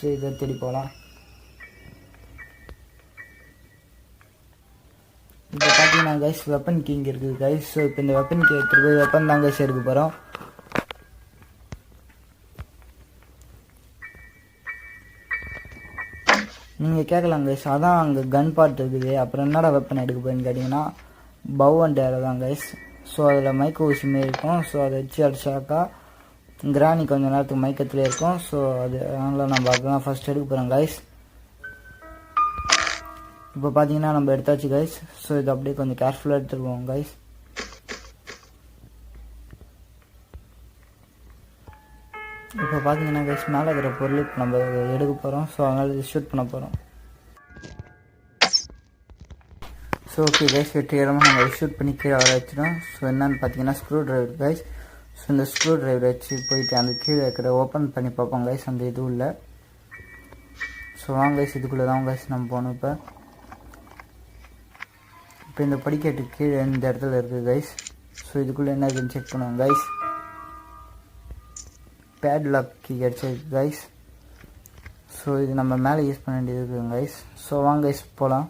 First இதை தேடி போகலாம். இப்போ பார்த்தீங்கன்னா கைஸ் வெப்பன் கீ இங்கே இருக்குது கைஸ். ஸோ இப்போ இந்த வெப்பன் கீ எடுத்துகிட்டு போய் வெப்பன் தான் கைஸ் எடுக்க போகிறோம். நீங்கள் கேட்கலாம் கைஸ், அதான் அங்கே கன் பார்ட் இருக்குது, அப்புறம் என்னடா வெப்பன் எடுக்க போயின்னு கேட்டிங்கன்னா பவ் அண்ட் ஏரோ தான் கைஸ். ஸோ அதில் மைக்க ஊசிமே இருக்கும். ஸோ அதை வச்சு அடிச்சாக்கா கிராணி கொஞ்சம் நேரத்துக்கு மயக்கத்துலேயே இருக்கும். ஸோ அதனால் நம்ம அதுதான் ஃபஸ்ட் எடுக்க போகிறோம் கைஸ். இப்போ பார்த்தீங்கன்னா நம்ம எடுத்தாச்சு கைஸ். ஸோ இது அப்படியே கொஞ்சம் கேர்ஃபுல்லாக எடுத்துகிட்டு போவோம் கைஸ். இப்போ பார்த்தீங்கன்னா கைஸ் மேலே இருக்கிற பொருள் இப்போ நம்ம எடுக்க போகிறோம். ஸோ அதனால் இது ஷூட் பண்ண போகிறோம். ஸோ ஓகே கைஸ், வெற்றிகரமாக நம்ம ஷூட் பண்ணி கீழே வர வச்சிடும். ஸோ என்னென்னு பார்த்தீங்கன்னா ஸ்க்ரூ ட்ரைவர் கைஸ். ஸோ இந்த ஸ்க்ரூ ட்ரைவர் வச்சு போயிட்டு அந்த கீழே இருக்கிற ஓப்பன் பண்ணி பார்ப்போம் கைஸ். அந்த இது இல்லை. ஸோ வாங்க கைஸ், இதுக்குள்ளே தான் கைஸ் நம்ம போகணும். இப்போ இந்த படிக்கட்டு கீழே இந்த இடத்துல இருக்குது கைஸ். ஸோ இதுக்குள்ளே என்ன இருக்குன்னு செக் பண்ணுவோம் கைஸ். பேட்லாக் கீ கிடச்சிருக்கு கைஸ். ஸோ இது நம்ம மேலே யூஸ் பண்ண வேண்டியது இருக்குங்க கைஸ். ஸோ வாங்க கைஸ் போகலாம்.